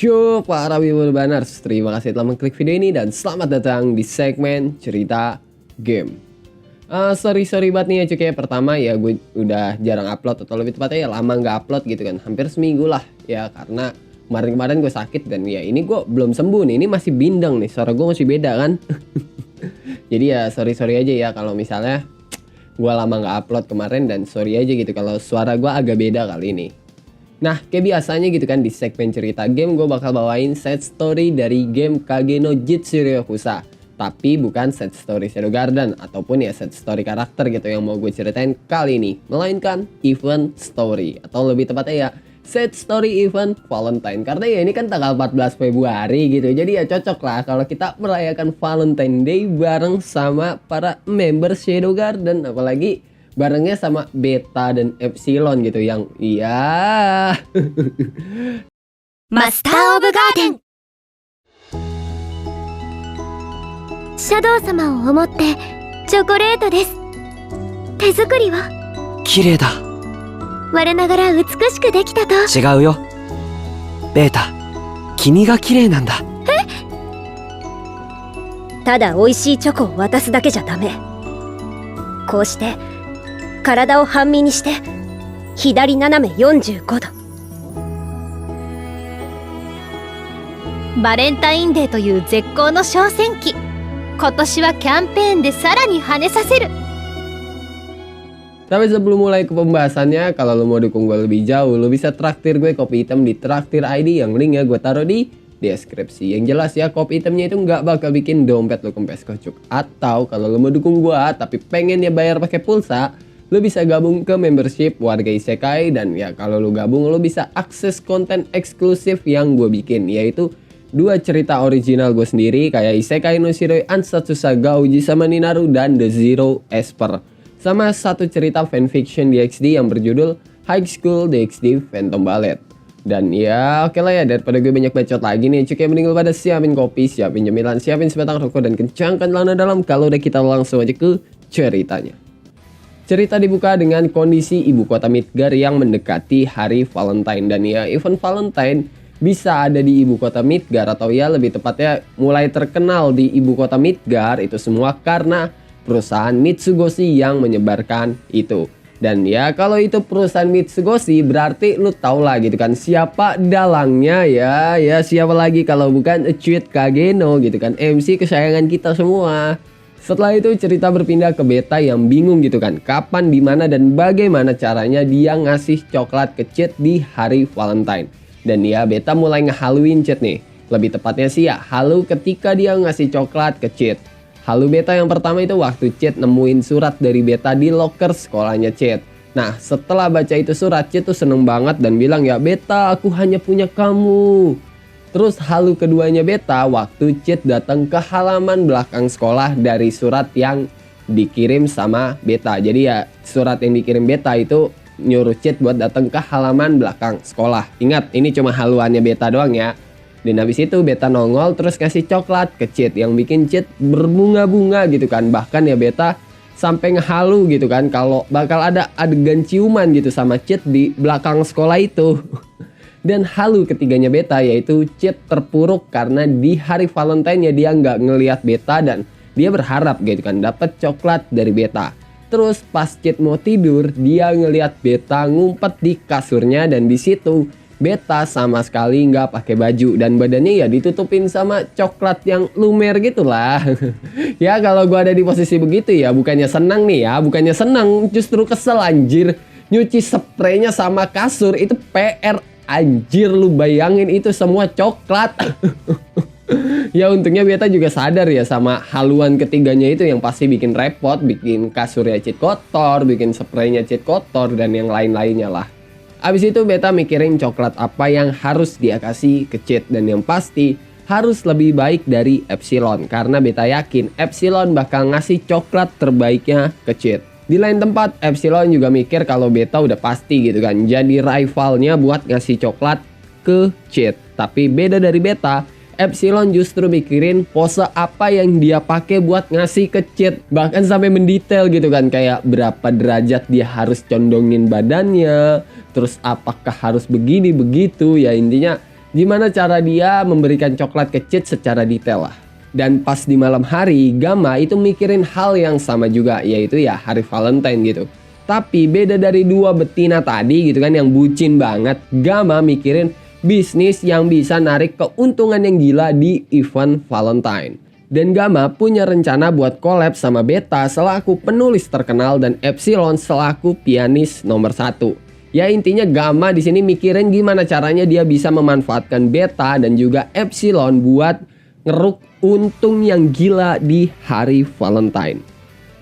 Yo para Wiburbanners, terima kasih telah mengklik video ini dan selamat datang di segmen cerita game. Sorry banget nih ya cuy, kayak pertama ya gue udah jarang upload atau lebih tepatnya ya lama nggak upload gitu kan, hampir seminggu lah ya, karena kemarin gue sakit dan ya ini gue belum sembuh nih, ini masih bindeng nih, suara gue masih beda kan. Jadi ya sorry aja ya kalau misalnya gue lama nggak upload kemarin, dan sorry aja gitu kalau suara gue agak beda kali ini. Nah, kayak biasanya gitu kan, di segmen cerita game gue bakal bawain set story dari game Kage no Jitsu Ryokusa. Tapi bukan set story Shadow Garden ataupun ya set story karakter gitu yang mau gue ceritain kali ini, melainkan event story atau lebih tepatnya ya set story event Valentine. Karena ya ini kan tanggal 14 Februari gitu, jadi ya cocok lah kalau kita merayakan Valentine Day bareng sama para member Shadow Garden, apalagi barengnya sama Beta dan Epsilon gitu yang iya. Master of Garden シャドウ様を思ってチョコレートです。手作りは綺麗だ。我ながら美しくできたと。違うよベータ、君が綺麗なんだ。ただ美味しいチョコを渡すだけじゃダメ。こうして体を半身にして左斜め45度。バレンタインデーという絶好の小戦期。今年はキャンペーンでさらに跳ねさせる。 Tapi sebelum mulai ke pembahasannya, kalau lo mau dukung gue lebih jauh, lo bisa traktir gue kopi hitam di Traktir ID yang linknya gue taruh di deskripsi. Yang jelas ya, kopi hitamnya itu nggak bakal bikin dompet lo kempes kocok. Atau kalau lo mau dukung gue tapi pengen ya bayar pakai pulsa, lo bisa gabung ke membership Warga Isekai, dan ya kalau lo gabung lo bisa akses konten eksklusif yang gue bikin, yaitu 2 cerita original gue sendiri kayak Isekai no Shiroi Ansatsusa Gauji sama Ninaru dan The Zero Esper, sama 1 cerita fanfiction DxD yang berjudul High School DxD Phantom Ballet. Dan ya oke lah ya, daripada gue banyak bacot lagi nih cuy, mending lo pada siapin kopi, siapin cemilan, siapin sebatang rokok, dan kencangkan celana dalam. Kalau udah kita langsung aja ke ceritanya. Cerita dibuka dengan kondisi ibu kota Midgar yang mendekati hari Valentine, dan ya event Valentine bisa ada di ibu kota Midgar, atau ya lebih tepatnya mulai terkenal di ibu kota Midgar itu semua karena perusahaan Mitsugoshi yang menyebarkan itu. Dan ya kalau itu perusahaan Mitsugoshi berarti lu tau lah gitu kan siapa dalangnya ya siapa lagi kalau bukan Achuet Kageno gitu kan, MC kesayangan kita semua. Setelah itu cerita berpindah ke Beta yang bingung gitu kan, kapan, dimana, dan bagaimana caranya dia ngasih coklat ke Chet di hari Valentine. Dan ya Beta mulai ngehaluin Chet nih, lebih tepatnya sih ya halu ketika dia ngasih coklat ke Chet. Halu Beta yang pertama itu waktu Chet nemuin surat dari Beta di locker sekolahnya Chet. Nah setelah baca itu surat, Chet tuh seneng banget dan bilang ya, "Beta, aku hanya punya kamu." Terus halu keduanya Beta waktu Chet datang ke halaman belakang sekolah dari surat yang dikirim sama Beta. Jadi ya surat yang dikirim Beta itu nyuruh Chet buat datang ke halaman belakang sekolah. Ingat, ini cuma haluannya Beta doang ya. Dan habis itu Beta nongol terus kasih coklat ke Chet yang bikin Chet berbunga-bunga gitu kan. Bahkan ya Beta sampai ngehalu gitu kan kalau bakal ada adegan ciuman gitu sama Chet di belakang sekolah itu. Dan halu ketiganya Beta yaitu Chet terpuruk karena di hari Valentine ya dia nggak ngelihat Beta dan dia berharap gitu kan dapat coklat dari Beta. Terus pas Chet mau tidur, dia ngelihat Beta ngumpet di kasurnya, dan di situ Beta sama sekali nggak pakai baju dan badannya ya ditutupin sama coklat yang lumer gitulah. Ya kalau gua ada di posisi begitu ya bukannya senang nih ya, bukannya senang, justru kesel anjir. Nyuci spraynya sama kasur itu PR anjir, lu bayangin itu semua coklat. Ya untungnya Beta juga sadar ya sama haluan ketiganya itu yang pasti bikin repot, bikin kasurnya Chet kotor, bikin spraynya Chet kotor, dan yang lain-lainnya lah. Abis itu Beta mikirin coklat apa yang harus dia kasih ke Chet, dan yang pasti harus lebih baik dari Epsilon, karena Beta yakin Epsilon bakal ngasih coklat terbaiknya ke Chet. Di lain tempat Epsilon juga mikir kalau Beta udah pasti gitu kan jadi rivalnya buat ngasih coklat ke Chet. Tapi beda dari Beta, Epsilon justru mikirin pose apa yang dia pakai buat ngasih ke Chet, bahkan sampai mendetail gitu kan, kayak berapa derajat dia harus condongin badannya, terus apakah harus begini begitu ya, intinya gimana cara dia memberikan coklat ke Chit secara detail lah. Dan pas di malam hari, Gamma itu mikirin hal yang sama juga, yaitu ya hari Valentine gitu. Tapi beda dari dua betina tadi gitu kan yang bucin banget, Gamma mikirin bisnis yang bisa narik keuntungan yang gila di event Valentine. Dan Gamma punya rencana buat collab sama Beta selaku penulis terkenal dan Epsilon selaku pianis nomor 1. Ya intinya Gamma di sini mikirin gimana caranya dia bisa memanfaatkan Beta dan juga Epsilon buat ngeruk untung yang gila di hari Valentine.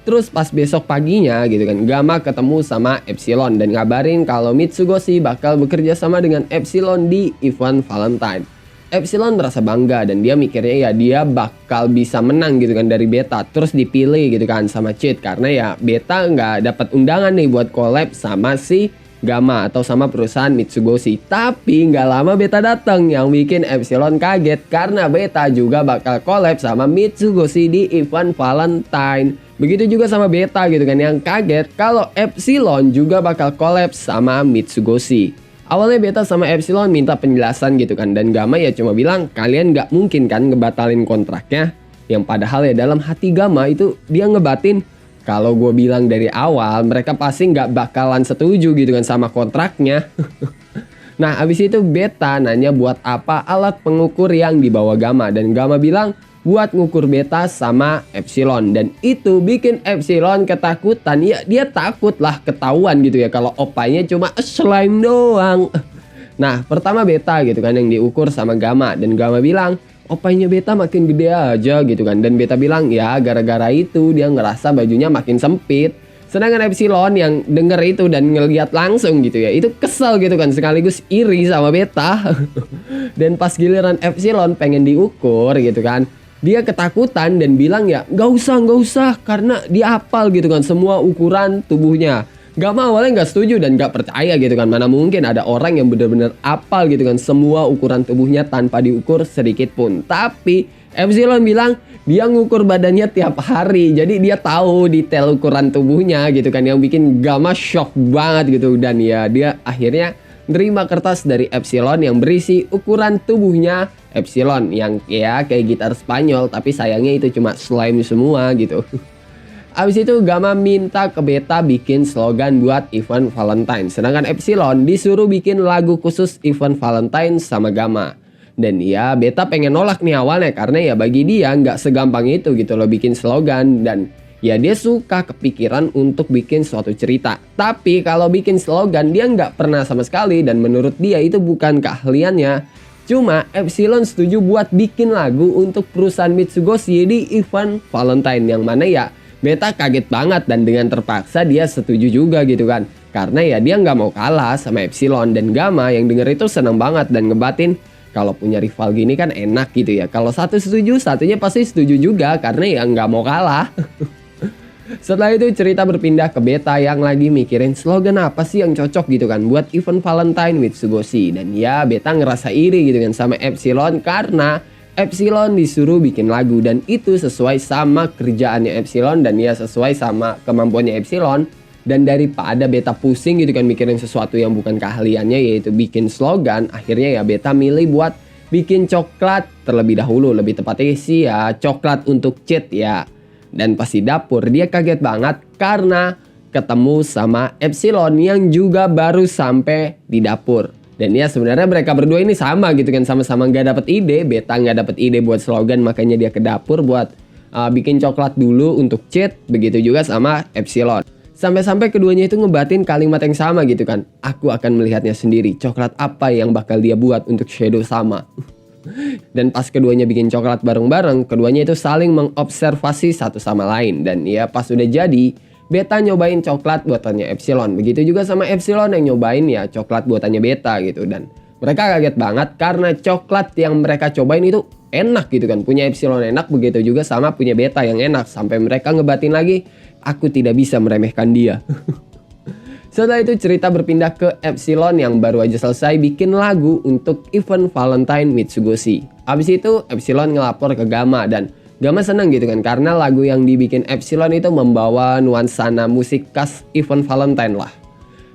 Terus pas besok paginya gitu kan, Gamma ketemu sama Epsilon dan ngabarin kalau Mitsugoshi bakal bekerja sama dengan Epsilon di event Valentine. Epsilon merasa bangga dan dia mikirnya ya dia bakal bisa menang gitu kan dari Beta, terus dipilih gitu kan sama Chit karena ya Beta nggak dapat undangan nih buat collab sama si Gamma atau sama perusahaan Mitsugoshi. Tapi nggak lama Beta datang yang bikin Epsilon kaget karena Beta juga bakal collab sama Mitsugoshi di event Valentine. Begitu juga sama Beta gitu kan yang kaget kalau Epsilon juga bakal collab sama Mitsugoshi. Awalnya Beta sama Epsilon minta penjelasan gitu kan dan Gamma ya cuma bilang kalian nggak mungkin kan ngebatalin kontraknya. Yang padahal ya dalam hati Gamma itu dia ngebatin kalau gue bilang dari awal mereka pasti nggak bakalan setuju gitu kan sama kontraknya. Nah abis itu Beta nanya buat apa alat pengukur yang dibawa Gamma dan Gamma bilang buat ngukur Beta sama Epsilon dan itu bikin Epsilon ketakutan. Ya dia takut lah ketahuan gitu ya kalau opanya cuma slime doang. Nah pertama Beta gitu kan yang diukur sama Gamma dan Gamma bilang opanya Beta makin gede aja gitu kan. Dan Beta bilang ya gara-gara itu dia ngerasa bajunya makin sempit. Sedangkan Epsilon yang denger itu dan ngeliat langsung gitu ya itu kesel gitu kan sekaligus iri sama Beta. Dan pas giliran Epsilon pengen diukur gitu kan dia ketakutan dan bilang ya nggak usah karena dia hafal gitu kan semua ukuran tubuhnya. Gamma awalnya nggak setuju dan nggak percaya gitu kan mana mungkin ada orang yang benar-benar hafal gitu kan semua ukuran tubuhnya tanpa diukur sedikit pun. Tapi Epsilon bilang dia ngukur badannya tiap hari jadi dia tahu detail ukuran tubuhnya gitu kan yang bikin Gamma shock banget gitu. Dan ya dia akhirnya nerima kertas dari Epsilon yang berisi ukuran tubuhnya Epsilon yang ya kayak gitar Spanyol tapi sayangnya itu cuma slime semua gitu. Abis itu Gamma minta ke Beta bikin slogan buat event Valentine. Sedangkan Epsilon disuruh bikin lagu khusus event Valentine sama Gamma. Dan ya Beta pengen nolak nih awalnya karena ya bagi dia nggak segampang itu gitu loh bikin slogan. Dan ya dia suka kepikiran untuk bikin suatu cerita. Tapi kalau bikin slogan dia nggak pernah sama sekali dan menurut dia itu bukan keahliannya. Cuma Epsilon setuju buat bikin lagu untuk perusahaan Mitsugoshi di event Valentine yang mana ya Beta kaget banget dan dengan terpaksa dia setuju juga gitu kan. Karena ya dia nggak mau kalah sama Epsilon dan Gamma yang denger itu seneng banget dan ngebatin kalau punya rival gini kan enak gitu ya. Kalau satu setuju satunya pasti setuju juga karena ya nggak mau kalah. Setelah itu cerita berpindah ke Beta yang lagi mikirin slogan apa sih yang cocok gitu kan buat event Valentine Mitsugoshi. Dan ya Beta ngerasa iri gitu kan sama Epsilon karena Epsilon disuruh bikin lagu dan itu sesuai sama kerjaannya Epsilon dan ya sesuai sama kemampuannya Epsilon. Dan daripada Beta pusing gitu kan mikirin sesuatu yang bukan keahliannya yaitu bikin slogan, akhirnya ya Beta milih buat bikin coklat terlebih dahulu. Lebih tepatnya sih ya coklat untuk Chit ya. Dan pas di dapur dia kaget banget karena ketemu sama Epsilon yang juga baru sampai di dapur. Dan ya sebenarnya mereka berdua ini sama gitu kan, sama-sama nggak dapet ide. Beta nggak dapet ide buat slogan makanya dia ke dapur buat bikin coklat dulu untuk Chit. Begitu juga sama Epsilon. Sampai-sampai keduanya itu ngebatin kalimat yang sama gitu kan. Aku akan melihatnya sendiri coklat apa yang bakal dia buat untuk Shadow sama. Dan pas keduanya bikin coklat bareng-bareng, keduanya itu saling mengobservasi satu sama lain. Dan ya pas udah jadi, Beta nyobain coklat buatannya Epsilon. Begitu juga sama Epsilon yang nyobain ya coklat buatannya Beta gitu. Dan mereka kaget banget karena coklat yang mereka cobain itu enak gitu kan. Punya Epsilon enak, begitu juga sama punya Beta yang enak. Sampai mereka ngebatin lagi, aku tidak bisa meremehkan dia. Setelah itu cerita berpindah ke Epsilon yang baru aja selesai bikin lagu untuk event Valentine Mitsugoshi. Abis itu Epsilon ngelapor ke Gamma dan Gamma seneng gitu kan karena lagu yang dibikin Epsilon itu membawa nuansa musik khas event Valentine lah.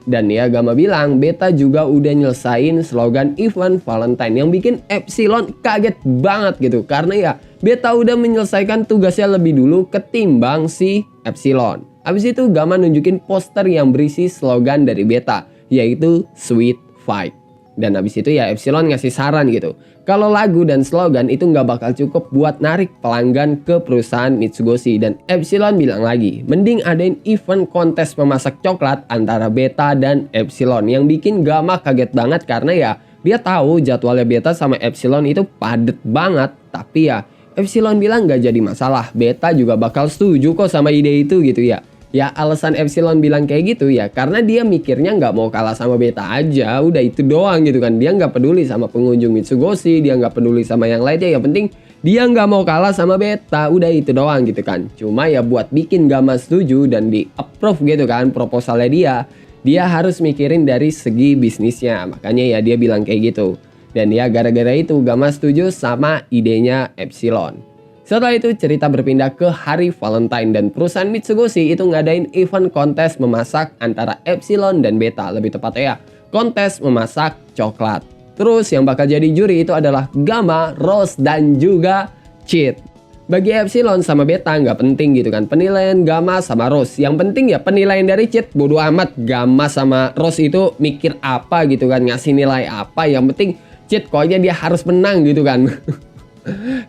Dan ya Gamma bilang Beta juga udah nyelesain slogan event Valentine yang bikin Epsilon kaget banget gitu. Karena ya Beta udah menyelesaikan tugasnya lebih dulu ketimbang si Epsilon. Habis itu Gamma nunjukin poster yang berisi slogan dari Beta, yaitu Sweet Fight. Dan habis itu ya Epsilon ngasih saran gitu, kalau lagu dan slogan itu nggak bakal cukup buat narik pelanggan ke perusahaan Mitsugoshi. Dan Epsilon bilang lagi, mending adain event kontes memasak coklat antara Beta dan Epsilon. Yang bikin Gamma kaget banget karena ya dia tahu jadwalnya Beta sama Epsilon itu padet banget. Tapi ya Epsilon bilang nggak jadi masalah, Beta juga bakal setuju kok sama ide itu gitu ya. Ya alasan Epsilon bilang kayak gitu ya karena dia mikirnya nggak mau kalah sama Beta aja, udah itu doang gitu kan. Dia nggak peduli sama pengunjung Mitsugoshi, dia nggak peduli sama yang lainnya, yang penting dia nggak mau kalah sama Beta, udah itu doang gitu kan. Cuma ya buat bikin Gamma setuju dan di approve gitu kan proposalnya dia harus mikirin dari segi bisnisnya, makanya ya dia bilang kayak gitu. Dan ya gara-gara itu Gamma setuju sama idenya Epsilon. Setelah itu cerita berpindah ke hari Valentine dan perusahaan Mitsugoshi itu ngadain event kontes memasak antara Epsilon dan Beta. Lebih tepatnya ya kontes memasak coklat. Terus yang bakal jadi juri itu adalah Gamma, Rose, dan juga Cheat. Bagi Epsilon sama Beta nggak penting gitu kan penilaian Gamma sama Rose. Yang penting ya penilaian dari Cheat bodo amat. Gamma sama Rose itu mikir apa gitu kan, ngasih nilai apa. Yang penting Cheat pokoknya dia harus menang gitu kan.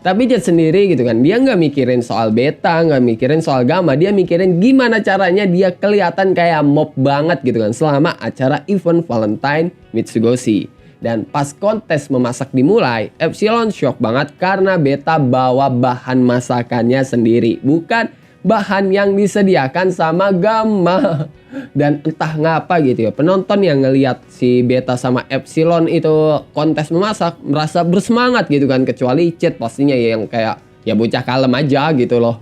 Tapi Cheat sendiri gitu kan, dia nggak mikirin soal Beta, nggak mikirin soal Gamma, dia mikirin gimana caranya dia kelihatan kayak mob banget gitu kan selama acara event Valentine Mitsugoshi. Dan pas kontes memasak dimulai, Epsilon shock banget karena Beta bawa bahan masakannya sendiri, bukan bahan yang disediakan sama Gamma. Dan entah ngapa gitu ya, penonton yang ngelihat si Beta sama Epsilon itu kontes memasak merasa bersemangat gitu kan, kecuali Cheat pastinya ya yang kayak ya bocah kalem aja gitu loh.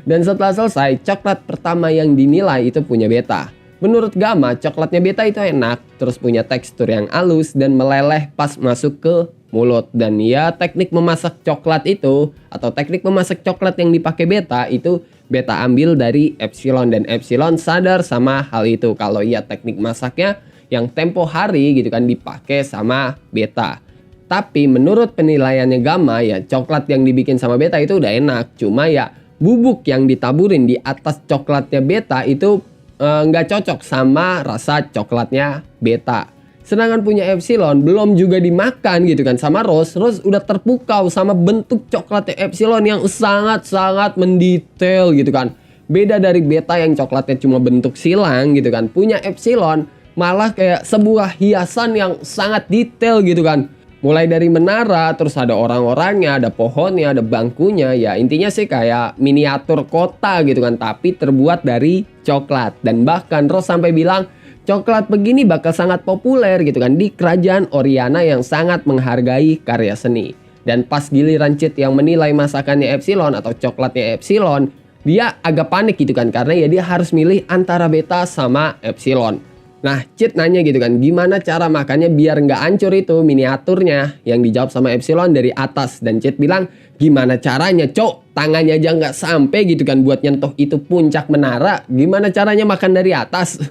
Dan setelah selesai, coklat pertama yang dinilai itu punya Beta. Menurut Gamma, coklatnya Beta itu enak, terus punya tekstur yang halus dan meleleh pas masuk ke mulut. Dan ya teknik memasak coklat itu atau teknik memasak coklat yang dipakai Beta itu Beta ambil dari Epsilon, dan Epsilon sadar sama hal itu kalau ya teknik masaknya yang tempo hari gitu kan dipakai sama Beta. Tapi menurut penilaiannya Gamma ya coklat yang dibikin sama Beta itu udah enak, cuma ya bubuk yang ditaburin di atas coklatnya Beta itu nggak cocok sama rasa coklatnya Beta. Sedangkan punya Epsilon belum juga dimakan gitu kan sama Rose. Rose udah terpukau sama bentuk coklatnya Epsilon yang sangat-sangat mendetail gitu kan. Beda dari Beta yang coklatnya cuma bentuk silang gitu kan. Punya Epsilon malah kayak sebuah hiasan yang sangat detail gitu kan. Mulai dari menara, terus ada orang-orangnya, ada pohonnya, ada bangkunya. Ya intinya sih kayak miniatur kota gitu kan, tapi terbuat dari coklat. Dan bahkan Rose sampai bilang coklat begini bakal sangat populer gitu kan di kerajaan Oriana yang sangat menghargai karya seni. Dan pas giliran Cheat yang menilai masakannya Epsilon atau coklatnya Epsilon, dia agak panik gitu kan karena ya dia harus milih antara Beta sama Epsilon. Nah Cheat nanya gitu kan gimana cara makannya biar nggak hancur itu miniaturnya. Yang dijawab sama Epsilon dari atas, dan Cheat bilang gimana caranya cok, tangannya aja nggak sampai gitu kan buat nyentuh itu puncak menara, gimana caranya makan dari atas.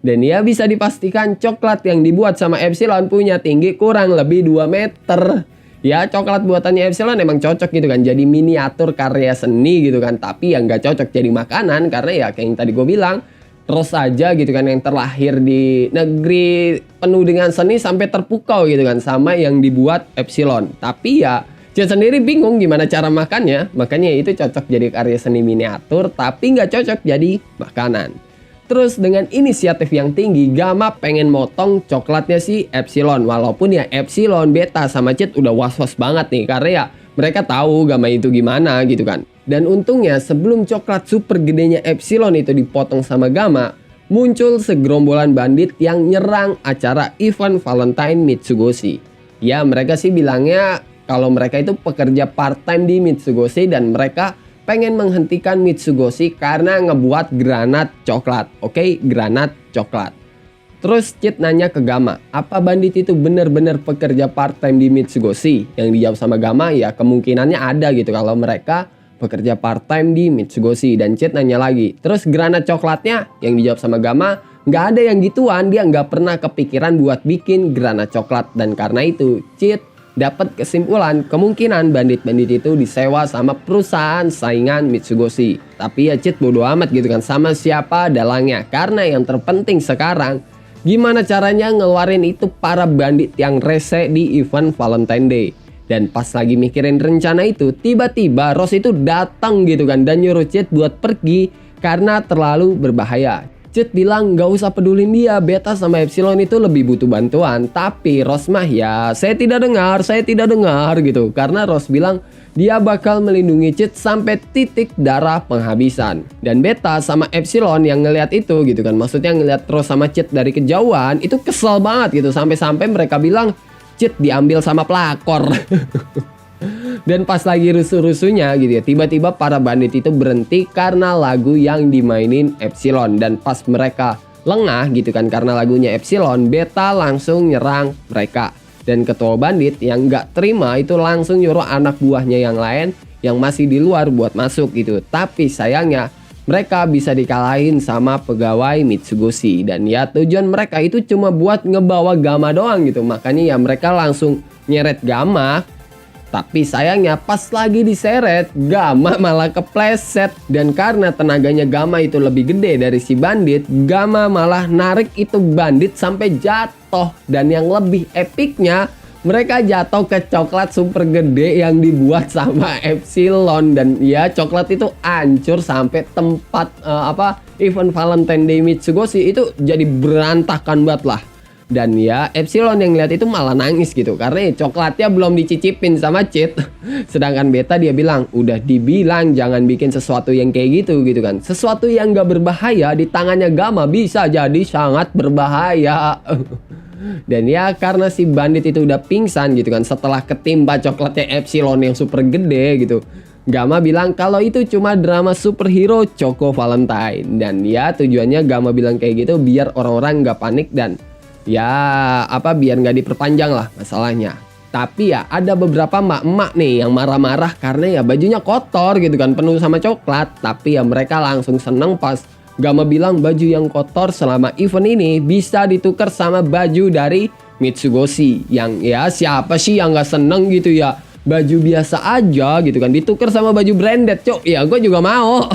Dan ya bisa dipastikan coklat yang dibuat sama Epsilon punya tinggi kurang lebih 2 meter. Ya coklat buatannya Epsilon emang cocok gitu kan jadi miniatur karya seni gitu kan, tapi ya nggak cocok jadi makanan karena ya kayak yang tadi gue bilang, Rose aja gitu kan yang terlahir di negeri penuh dengan seni sampai terpukau gitu kan sama yang dibuat Epsilon. Tapi ya Cheat sendiri bingung gimana cara makannya, makanya itu cocok jadi karya seni miniatur tapi nggak cocok jadi makanan. Terus dengan inisiatif yang tinggi, Gamma pengen motong coklatnya si Epsilon. Walaupun ya Epsilon, Beta, sama Cheat udah was-was banget nih karena ya mereka tahu Gamma itu gimana gitu kan. Dan untungnya sebelum coklat super gedenya Epsilon itu dipotong sama Gamma, muncul segerombolan bandit yang nyerang acara event Valentine Mitsugoshi. Ya mereka sih bilangnya kalau mereka itu pekerja part-time di Mitsugoshi dan mereka pengen menghentikan Mitsugoshi karena ngebuat granat coklat. Oke, granat coklat. Terus Cheat nanya ke Gamma, apa bandit itu bener-bener pekerja part-time di Mitsugoshi? Yang dijawab sama Gamma ya kemungkinannya ada gitu kalau mereka pekerja part-time di Mitsugoshi. Dan Cheat nanya lagi, terus granat coklatnya? Yang dijawab sama Gamma, nggak ada yang gituan, dia nggak pernah kepikiran buat bikin granat coklat. Dan karena itu Chit dapat kesimpulan kemungkinan bandit-bandit itu disewa sama perusahaan saingan Mitsugoshi. Tapi ya Chit bodo amat gitu kan sama siapa dalangnya, karena yang terpenting sekarang gimana caranya ngeluarin itu para bandit yang rese di event Valentine Day. Dan pas lagi mikirin rencana itu, tiba-tiba Rose itu datang gitu kan dan nyuruh Chit buat pergi karena terlalu berbahaya. Chit bilang gak usah pedulin dia, Beta sama Epsilon itu lebih butuh bantuan. Tapi Rose mah ya saya tidak dengar gitu. Karena Rose bilang dia bakal melindungi Chit sampai titik darah penghabisan. Dan Beta sama Epsilon yang ngelihat itu gitu kan, maksudnya ngelihat Rose sama Chit dari kejauhan itu kesel banget gitu. Sampai-sampai mereka bilang Chit diambil sama pelakor. Dan pas lagi rusuh-rusuhnya gitu ya, tiba-tiba para bandit itu berhenti karena lagu yang dimainin Epsilon. Dan pas mereka lengah gitu kan karena lagunya Epsilon, Beta langsung nyerang mereka. Dan ketua bandit yang nggak terima itu langsung nyuruh anak buahnya yang lain yang masih di luar buat masuk gitu. Tapi sayangnya mereka bisa dikalahin sama pegawai Mitsugoshi. Dan ya tujuan mereka itu cuma buat ngebawa Gamma doang gitu. Makanya ya mereka langsung nyeret Gamma. Tapi sayangnya pas lagi diseret, Gamma malah kepleset. Dan karena tenaganya Gamma itu lebih gede dari si bandit, Gamma malah narik itu bandit sampai jatuh. Dan yang lebih epicnya, mereka jatuh ke coklat super gede yang dibuat sama Epsilon. Dan ya coklat itu hancur sampai tempat event Valentine Day Mitsugoshi itu jadi berantakan banget lah. Dan ya Epsilon yang lihat itu malah nangis gitu karena ya, coklatnya belum dicicipin sama Chit. Sedangkan Beta dia bilang udah dibilang jangan bikin sesuatu yang kayak gitu kan. Sesuatu yang gak berbahaya di tangannya Gamma bisa jadi sangat berbahaya. Dan ya karena si bandit itu udah pingsan gitu kan setelah ketimpa coklatnya Epsilon yang super gede gitu, Gamma bilang kalau itu cuma drama superhero Choco Valentine. Dan ya tujuannya Gamma bilang kayak gitu biar orang-orang gak panik dan ya biar gak diperpanjang lah masalahnya. Tapi ya ada beberapa emak-emak nih yang marah-marah karena ya bajunya kotor gitu kan, penuh sama coklat. Tapi ya mereka langsung seneng pas Gamma bilang baju yang kotor selama event ini bisa ditukar sama baju dari Mitsugoshi. Yang ya siapa sih yang gak seneng gitu ya, baju biasa aja gitu kan ditukar sama baju branded. Cok ya gue juga mau.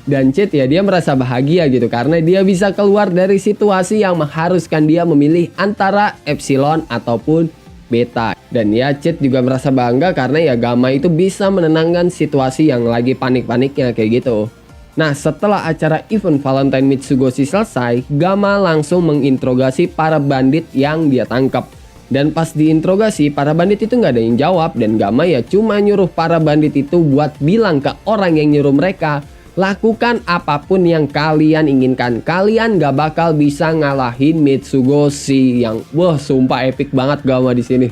Dan Chit ya dia merasa bahagia gitu karena dia bisa keluar dari situasi yang mengharuskan dia memilih antara Epsilon ataupun Beta. Dan ya Chit juga merasa bangga karena ya Gamma itu bisa menenangkan situasi yang lagi panik-paniknya kayak gitu. Nah setelah acara event Valentine Mitsugoshi selesai, Gamma langsung menginterogasi para bandit yang dia tangkap. Dan pas diinterogasi para bandit itu nggak ada yang jawab. Dan Gamma ya cuma nyuruh para bandit itu buat bilang ke orang yang nyuruh mereka, lakukan apapun yang kalian inginkan, kalian gak bakal bisa ngalahin Mitsugoshi. Yang wah sumpah epic banget Gamma di sini.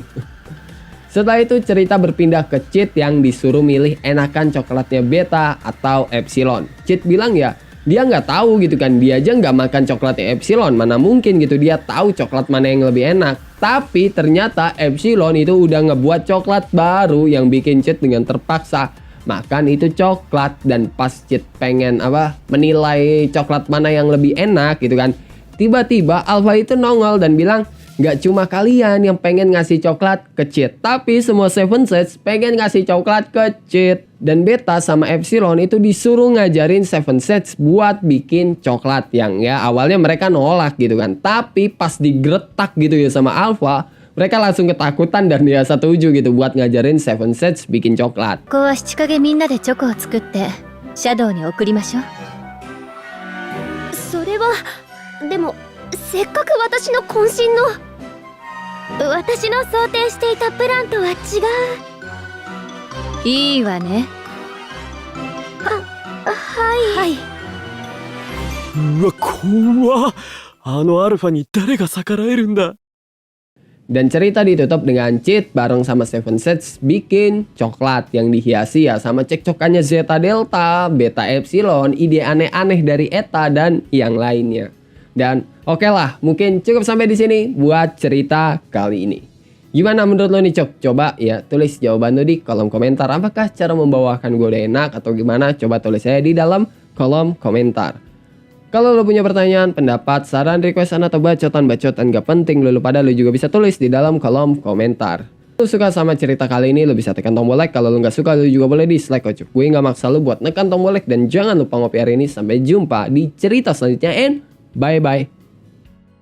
Setelah itu cerita berpindah ke Chit yang disuruh milih enakan coklatnya Beta atau Epsilon. Chit bilang ya dia nggak tahu gitu kan, dia aja nggak makan coklatnya Epsilon, mana mungkin gitu dia tahu coklat mana yang lebih enak. Tapi ternyata Epsilon itu udah ngebuat coklat baru yang bikin Chit dengan terpaksa makan itu coklat. Dan pas Chit pengen menilai coklat mana yang lebih enak gitu kan, tiba-tiba Alpha itu nongol dan bilang gak cuma kalian yang pengen ngasih coklat ke Chit, tapi semua Seven Sets pengen ngasih coklat ke Chit. Dan Beta sama Epsilon itu disuruh ngajarin Seven Sets buat bikin coklat. Yang ya awalnya mereka nolak gitu kan, tapi pas digretak gitu ya sama Alpha, mereka langsung ketakutan dan dia setuju gitu buat ngajarin Seven Sets bikin coklat. ここは7影みんなでチョコを作ってシャドウに送りましょう。それはでもせっかく私の渾身の私の想定していたプランとは違う。いいわね。はい。うわ怖っ。あのアルファに誰が逆らえるんだ。 Dan cerita ditutup dengan Chit bareng sama Seven Sets bikin coklat yang dihiasi ya sama cekcokannya Zeta Delta, Beta Epsilon, ide aneh-aneh dari Eta dan yang lainnya. Dan oke lah, mungkin cukup sampai di sini buat cerita kali ini. Gimana menurut lo nih Cok? Coba ya tulis jawaban lo di kolom komentar. Apakah cara membawakan gue udah enak atau gimana? Coba tulis saya di dalam kolom komentar. Kalau lo punya pertanyaan, pendapat, saran, requestan, atau bacotan-bacotan gak penting lo pada lo juga bisa tulis di dalam kolom komentar. Lo suka sama cerita kali ini, lo bisa tekan tombol like. Kalau lo gak suka, lo juga boleh dislike kocok. Gue gak maksa lo buat nekan tombol like. Dan jangan lupa ngopi hari ini. Sampai jumpa di cerita selanjutnya and bye-bye.